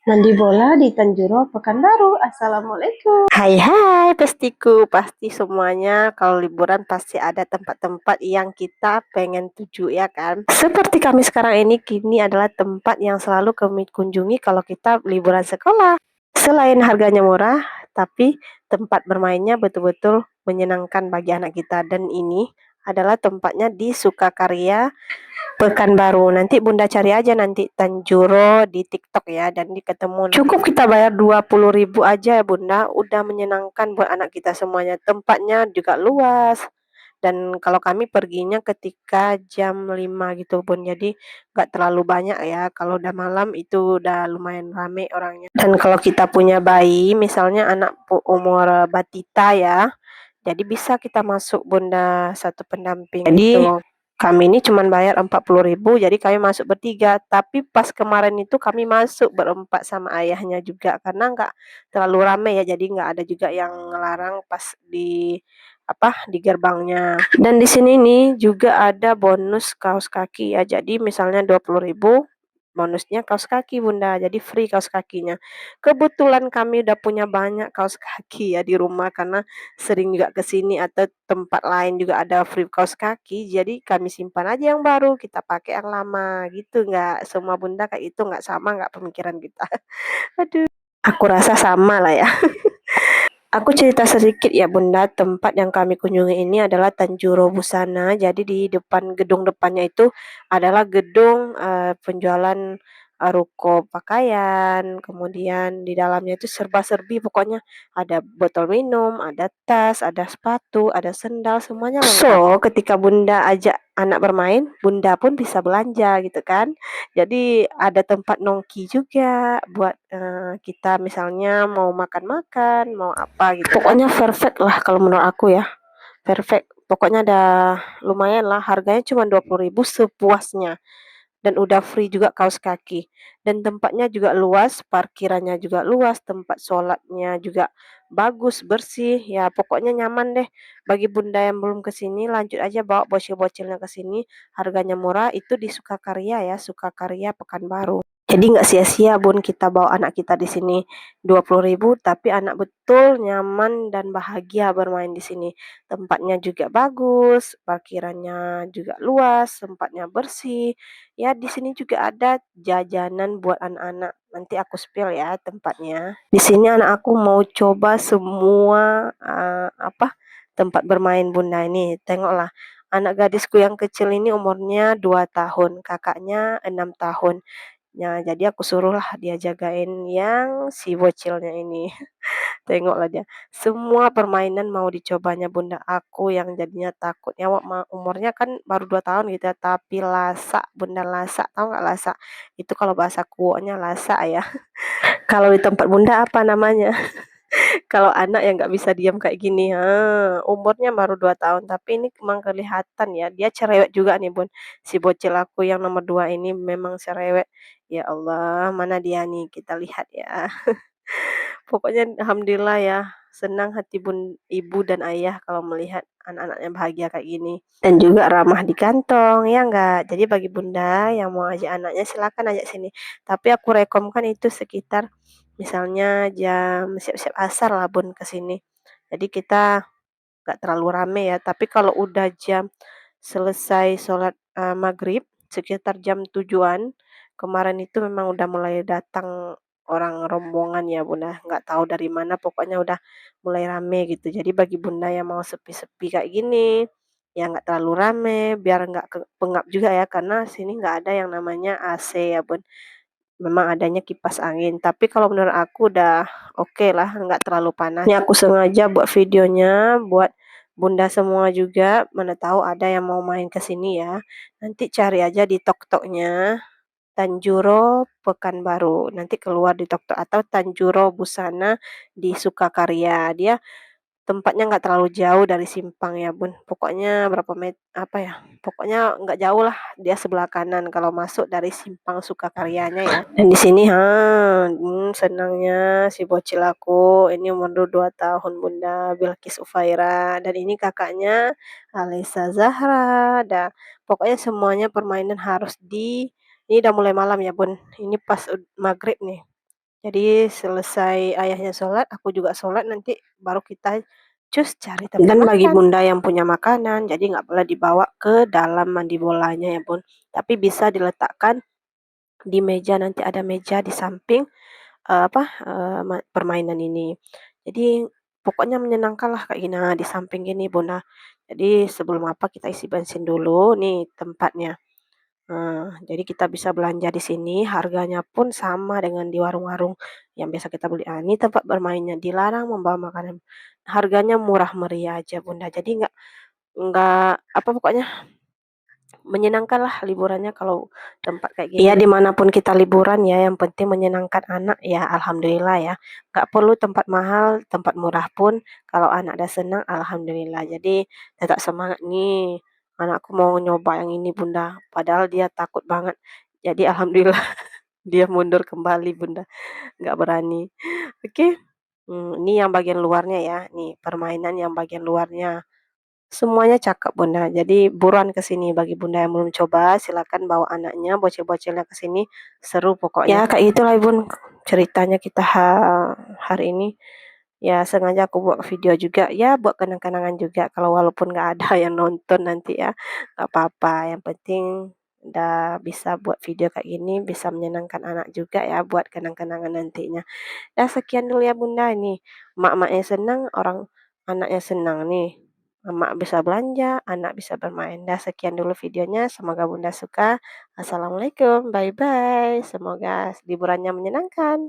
Nandi Bola di Tanjuro, Pekanbaru. Assalamualaikum. Hai hai pestiku, pasti semuanya kalau liburan pasti ada tempat-tempat yang kita pengen tuju ya kan. Seperti kami sekarang ini kini adalah tempat yang selalu kami kunjungi kalau kita liburan sekolah. Selain harganya murah, tapi tempat bermainnya betul-betul menyenangkan bagi anak kita, dan ini adalah tempatnya di Sukakarya Pekanbaru. Nanti Bunda cari aja nanti Tanjuro di TikTok ya, dan ketemu. Cukup kita bayar 20.000 aja ya Bunda, udah menyenangkan buat anak kita semuanya. Tempatnya juga luas. Dan kalau kami perginya ketika jam 5 gitu Bun. Jadi nggak terlalu banyak ya. Kalau udah malam itu udah lumayan rame orangnya. Dan kalau kita punya bayi, misalnya anak umur batita ya, jadi bisa kita masuk Bunda satu pendamping. Jadi gitu. Kami ini cuma bayar 40.000, jadi kami masuk bertiga. Tapi pas kemarin itu kami masuk berempat sama ayahnya juga karena nggak terlalu ramai ya, jadi nggak ada juga yang ngelarang pas di gerbangnya. Dan di sini nih juga ada bonus kaos kaki ya. Jadi misalnya 20.000, bonusnya kaos kaki Bunda, jadi free kaos kakinya. Kebetulan kami udah punya banyak kaos kaki ya di rumah karena sering juga ke sini atau tempat lain juga ada free kaos kaki, jadi kami simpan aja yang baru, kita pakai yang lama gitu. Nggak semua Bunda kayak itu, nggak sama nggak pemikiran kita. Aduh, aku rasa sama lah ya. Aku cerita sedikit ya Bunda, tempat yang kami kunjungi ini adalah Tanjuro Busana. Jadi di depan gedung depannya itu adalah gedung penjualan ruko pakaian, kemudian di dalamnya itu serba-serbi, pokoknya ada botol minum, ada tas, ada sepatu, ada sendal, semuanya lengkap. So, ketika Bunda ajak anak bermain, Bunda pun bisa belanja gitu kan. Jadi ada tempat nongki juga buat kita misalnya mau makan-makan, mau apa gitu. Pokoknya perfect lah kalau menurut aku ya. Perfect. Pokoknya ada lumayan lah, harganya cuma 20.000 sepuasnya. Dan udah free juga kaos kaki. Dan tempatnya juga luas, parkirannya juga luas, tempat sholatnya juga bagus, bersih. Ya pokoknya nyaman deh. Bagi Bunda yang belum ke sini, lanjut aja bawa bocil-bocilnya ke sini. Harganya murah, itu di Sukakarya ya, Sukakarya Pekanbaru. Jadi nggak sia-sia Bun kita bawa anak kita di sini 20.000, tapi anak betul nyaman dan bahagia bermain di sini. Tempatnya juga bagus, parkirannya juga luas, tempatnya bersih. Ya di sini juga ada jajanan buat anak-anak. Nanti aku spill ya tempatnya. Di sini anak aku mau coba semua tempat bermain Bunda ini. Tengoklah. Anak gadisku yang kecil ini umurnya 2 tahun, kakaknya 6 tahun. Ya, jadi aku suruhlah dia jagain yang si bocilnya ini. Tengoklah dia, semua permainan mau dicobanya Bunda. Aku yang jadinya takut. Ya, umurnya kan baru 2 tahun gitu ya, tapi lasak Bunda, lasak. Tahu nggak lasak? Itu kalau bahasa kuoknya lasak ya. Kalau di tempat Bunda apa namanya? Kalau anak yang nggak bisa diam kayak gini, umurnya baru 2 tahun, tapi ini memang kelihatan ya, dia cerewet juga nih Bun. Si bocil aku yang nomor 2 ini memang cerewet. Ya Allah, mana dia nih? Kita lihat ya. Pokoknya alhamdulillah ya, senang hati ibu dan ayah kalau melihat anak-anaknya bahagia kayak gini. Dan juga ramah di kantong, ya enggak? Jadi bagi Bunda yang mau ajak anaknya silakan ajak sini. Tapi aku rekomkan itu sekitar misalnya jam siap-siap asar lah Bun ke sini. Jadi kita nggak terlalu rame ya, tapi kalau udah jam selesai sholat maghrib sekitar jam 7-an, kemarin itu memang udah mulai datang orang rombongan ya Bunda, nggak tahu dari mana, pokoknya udah mulai rame gitu. Jadi bagi Bunda yang mau sepi-sepi kayak gini, ya nggak terlalu rame, biar nggak pengap juga ya, karena sini nggak ada yang namanya AC ya Bun. Memang adanya kipas angin, tapi kalau menurut aku udah oke lah, nggak terlalu panas. Ini aku sengaja buat videonya buat Bunda semua juga, mana tahu ada yang mau main ke sini ya. Nanti cari aja di TokToknya Tanjuro Pekanbaru. Nanti keluar di TokTok atau Tanjuro Busana di Sukakarya. Dia tempatnya nggak terlalu jauh dari simpang ya Bun, pokoknya berapa apa ya, pokoknya nggak jauh lah, dia sebelah kanan kalau masuk dari simpang Sukakaryanya ya. Dan di sini senangnya si bocil aku ini umur 2 tahun Bunda, Bilkis Ufaira, dan ini kakaknya Alisa Zahra, dan pokoknya semuanya permainan harus ini udah mulai malam ya Bun, ini pas maghrib nih. Jadi selesai ayahnya sholat, aku juga sholat, nanti baru kita cus cari tempat dan bagi makan. bunda yang punya makanan, jadi nggak boleh dibawa ke dalam mandi bolanya ya bun, tapi bisa diletakkan di meja, nanti ada meja di samping permainan ini. Jadi pokoknya menyenangkan lah kayak gini. Nah, di samping gini bunda. Jadi sebelum apa kita isi bensin dulu nih tempatnya. Jadi kita bisa belanja di sini, harganya pun sama dengan di warung-warung yang biasa kita beli. Ini tempat bermainnya, dilarang membawa makanan. Harganya murah meriah aja bunda. Jadi nggak apa pokoknya menyenangkan lah liburannya kalau tempat kayak gini. Ya dimanapun kita liburan ya, yang penting menyenangkan anak ya, alhamdulillah ya. Nggak perlu tempat mahal, tempat murah pun kalau anak udah senang, alhamdulillah. Jadi tetap semangat nih. Anakku mau nyoba yang ini bunda, padahal dia takut banget. Jadi alhamdulillah dia mundur kembali bunda, nggak berani. Oke, ini yang bagian luarnya ya, nih permainan yang bagian luarnya. Semuanya cakep bunda, jadi buruan ke sini. Bagi bunda yang belum coba, silakan bawa anaknya, bocil-bocilnya ke sini, seru pokoknya. Ya kayak itulah bun ceritanya kita hari ini. Ya sengaja aku buat video juga, ya buat kenang-kenangan juga. Kalau walaupun nggak ada yang nonton nanti ya, nggak apa-apa. Yang penting udah bisa buat video kayak gini, bisa menyenangkan anak juga ya, buat kenang-kenangan nantinya. Ya sekian dulu ya bunda, ini mak-maknya senang, orang anaknya senang nih. Mak bisa belanja, anak bisa bermain. Dah sekian dulu videonya, semoga bunda suka. Assalamualaikum, bye bye. Semoga liburannya menyenangkan.